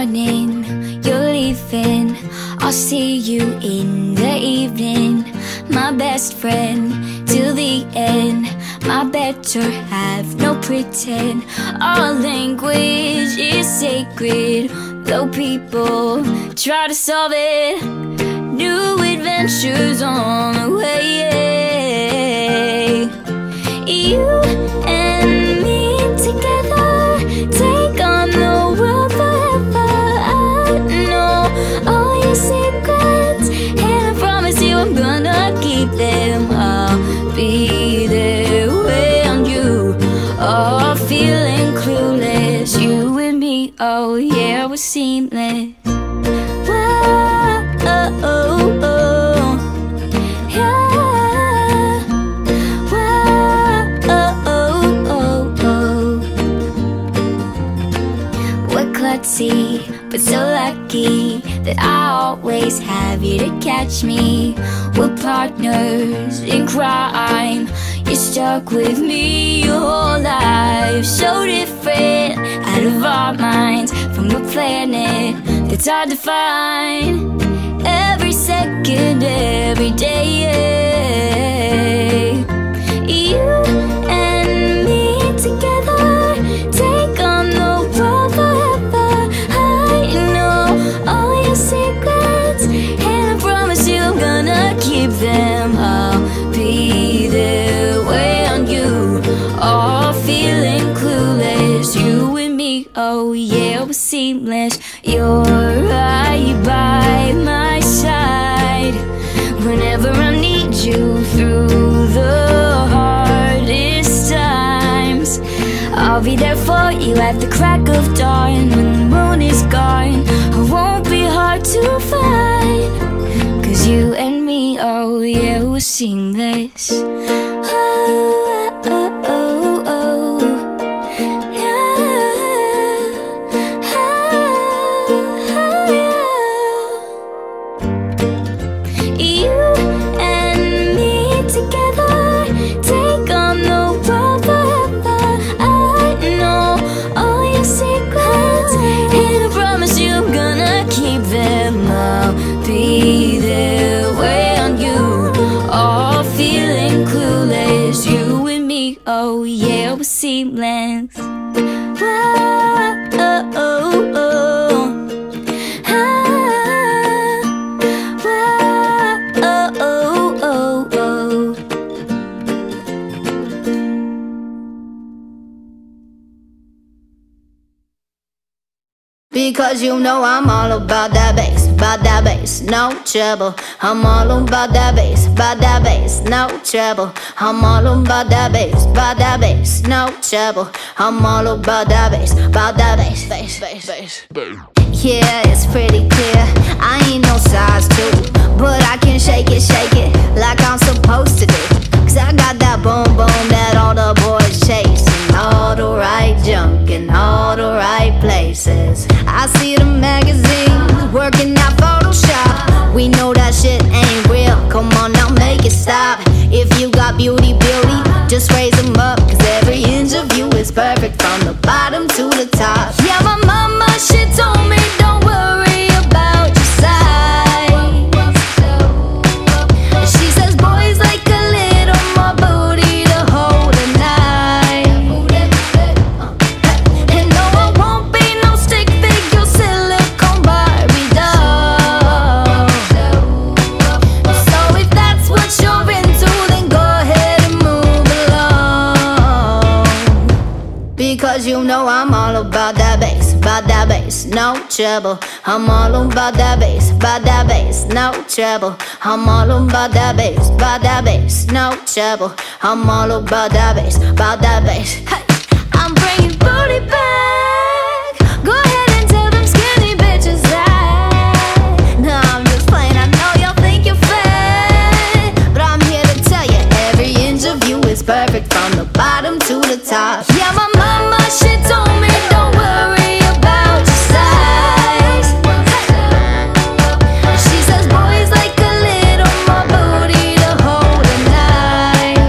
morning, you're leaving. I'll see you in the evening. My best friend till the end. My better half, no pretend. Our language is sacred, though people try to solve it. New adventures on the way. You and me together, take on the world forever. I know all your secrets, and I promise you I'm gonna keep them. I'll be there when you are feeling clueless. You and me, oh yeah, we're seamless. But so lucky that I always have you to catch me. We're partners in crime. You're stuck with me your whole life. So different, out of our minds, from a planet that's hard to find. Every second, every day, you and me together, take on the world forever. I know all your secrets, and I promise you I'm gonna keep them. I'll be there when you are feeling clueless. You and me, oh yeah, we're seamless. You're right by my side whenever I need you through the hardest times. I'll be there for you at the crack of dawn. When the moon is gone, I won't be hard to find. 'Cause you and me, oh yeah, we're seamless. Be there when you are feeling clueless. You and me, oh yeah, we're seamless. Because you know I'm all about that bass, no trouble. I'm all about that bass, no trouble. I'm all about that bass, no trouble. I'm all about that bass, bass. Yeah, it's pretty clear, I ain't no size 2, but I can shake it like I'm supposed to do. 'Cause I got that boom boom that all the boys chase, and all the right junk in all the right places. I see the magazines working out Photoshop. We know that shit ain't real, come on now make it stop. If you got beauty, just raise them up. 'Cause every inch of you is perfect from the bottom to the top. Yeah, my mama, she told me don't worry about your size. She says boys like a little more booty to hold at night. And no, I won't be no stick figure silicone Barbie doll. So if that's what you're into, then go ahead and move along. Because you know I'm all about that bass, no trouble. I'm all about that bass, no trouble. I'm all about that bass, no trouble. I'm all about that bass, Hey, I'm bringing booty back. Go ahead and tell them skinny bitches that. No, I'm just playing, I know y'all think you're fat, but I'm here to tell you every inch of you is perfect from the bottom to the top. Yeah, my mama, she told me don't worry about your size. She says boys like a little more booty to hold at night.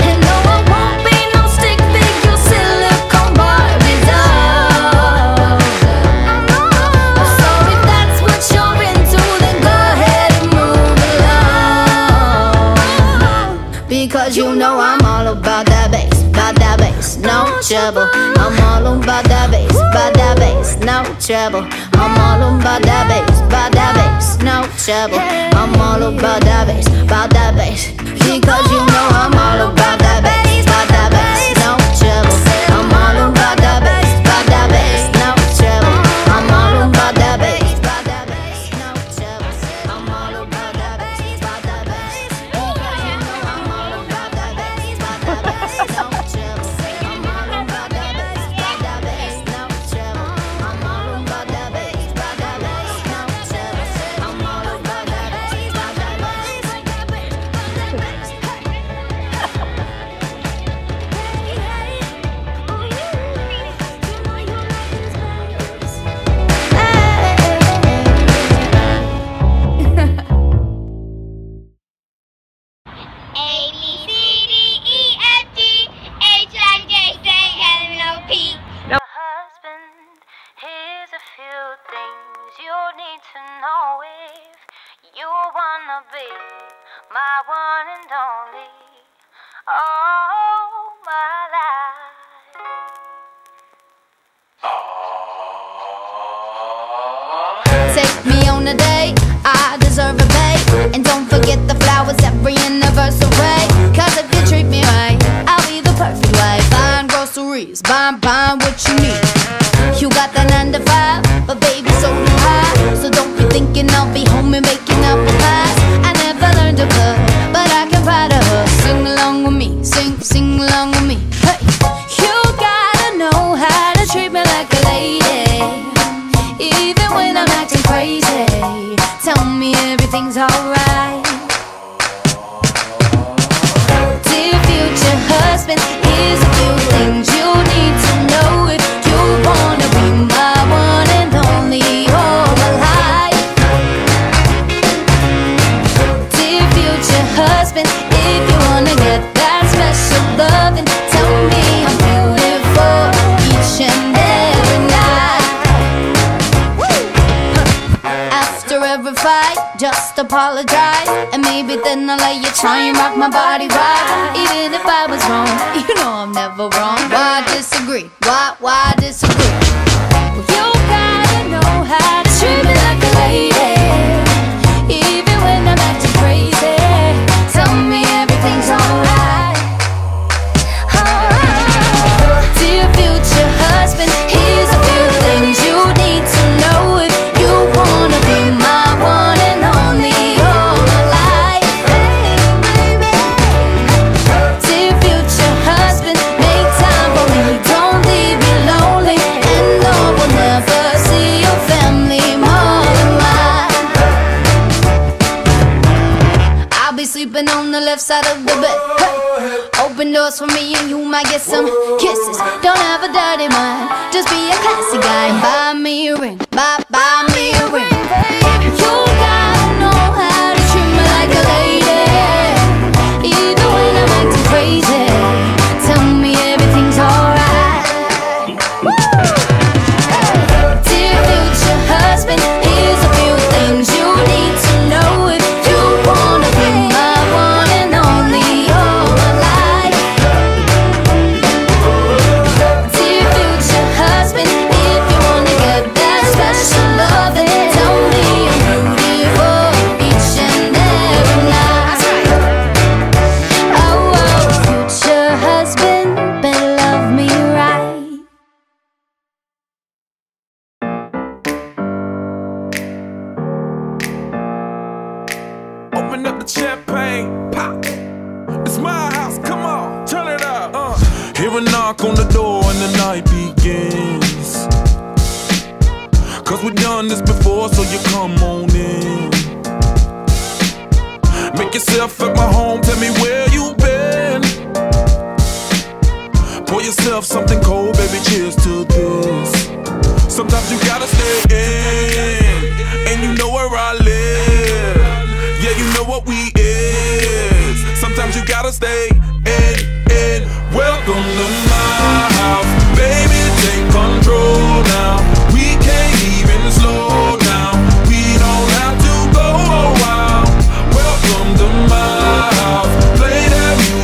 And no, I won't be no stick figure silicone Barbie doll. because you know I'm all about that bass, no trouble. I'm all about that bass, no trouble. I'm all about that bass, no trouble. I'm all about that bass, because you know I'm all about that bass, no trouble. I'm all about that bass, no trouble. I'm all about that bass, no trouble. I'm all about that bass, because you know I'm all about that bass, no trouble. I'm all about that bass, no trouble. I'm all about that bass, no trouble. I'm all about that my one and only, all my life. Take me on a date, I deserve a babe. And don't forget the flowers every anniversary. Cause if you treat me right, I'll be the perfect wife. Buying groceries, buying what you need. You got the 9 to 5, but baby so do I. So don't be thinking I'll be home and making apple pies. I never learned to cook, but I can ride a hook. Sing along with me, sing along with me. Hey, you gotta know how to treat me like a lady, even when I'm acting crazy. Tell me everything's alright. Dear future husband, here's a few things you need to know if you wanna be my one and only all my life. Dear future husband, if you wanna get that special loving, tell me I'm beautiful each and every night. After every fight, just apologize, and maybe then I'll let you try and rock my body right. Even if I was wrong, you know I'm never wrong. Why disagree? Why disagree? Well, you gotta know how to treat me like a lady, even when I'm acting crazy. Tell me everything's alright. Dear future husband, here's a few things you need to know if you wanna be my one and only all my life. Dear future husband, make time for me, don't leave me lonely, and no, we'll never see your family more than mine. I'll be sleeping on the left side of the bed. Hey, open doors for me and you might get some kisses. Don't have a dirty mind, just be a classy guy. Buy me a ring, buy me a ring. You gotta know how to treat me like a lady, even when I'm acting crazy. Tell me everything's alright. Dear future husband, here's a few things you need to know if you wanna be my one and only all my life. Dear future husband, if you wanna get that special loving, tell me I'm beautiful each and every night. Oh, future husband, better love me right. Open up the champagne, pop. It's my house, come on, turn it up. Hear a knock on the door and the night begins. Cause we've done this before, so you come on in. Make yourself at my home, tell me where you been. Pour yourself something cold, baby, cheers to this. Sometimes you gotta stay in, and you know where I live. Yeah, you know what we is. Sometimes you gotta stay in. Welcome to my house, baby, take control now. We can't even slow down, we don't have to go a while. Welcome to my house, play that music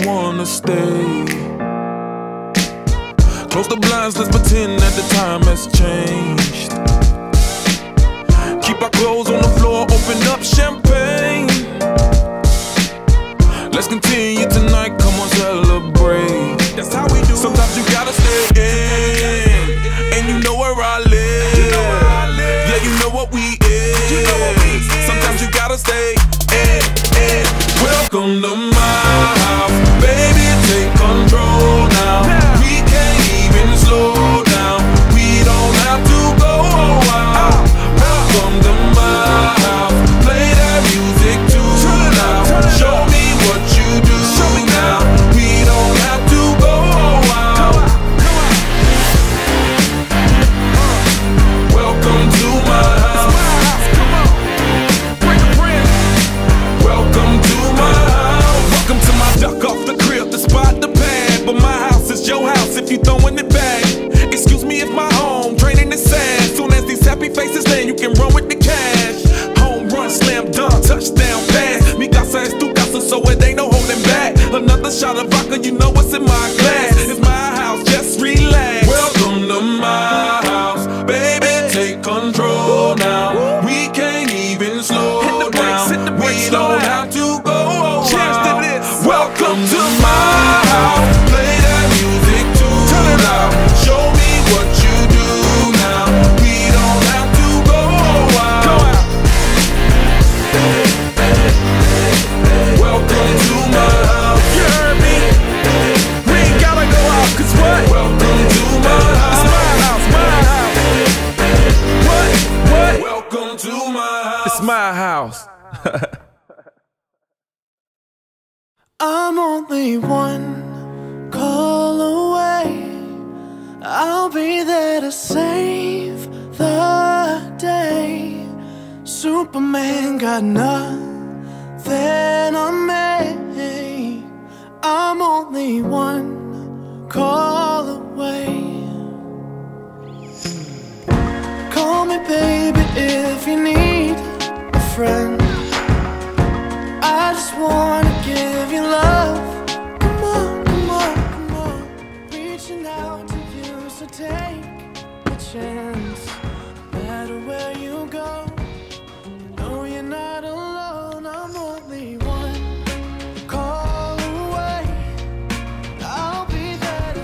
wanna stay. Close the blinds, let's pretend that the time has changed. Keep our clothes on the floor, open up champagne. Let's continue tonight, come on, celebrate. That's how we do. Sometimes you gotta stay in, and you know where I live. Yeah, you know what we is. Sometimes you gotta stay in. Welcome to my house, baby, take control now. We can't even slow down. We don't have to go out. Welcome to my house, play that music too loud. Show me what you do now. We don't have to go out. Welcome to my house. Welcome to my house. Welcome to my duck off the crib, the spot, the pad. But my house is your house if you throwing it back. Excuse me if my home draining is sad. Soon as these happy faces land, you can run with the cash. Home run, slam dunk, touchdown pass. Mi casa es tu casa, so it ain't no holding back. Another shot of vodka, you know what's in my glass. It's my house, just relax. Welcome to my house, baby, take control now. We can't even slow down. We don't have to go out. Welcome to my house, play that music too loud. Show me what you do now. We don't have to go out. Welcome to my house. You heard me? We ain't gotta go out, cause what? Welcome to my house. It's my house, my house. What? Welcome to my house. It's my house. I'm only one call away. I'll be there to save the day. Superman got nothing on me. I'm only one call away. Call me baby if you need a friend. I just wanna give you love. Come on, come on, come on. Reaching out to you, so take a chance. No matter where you go, no, you're not alone. I'm only one call away. I'll be there to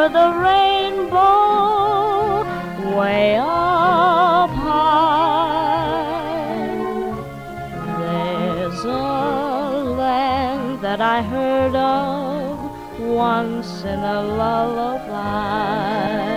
over the rainbow, way up high. There's a land that I heard of once in a lullaby.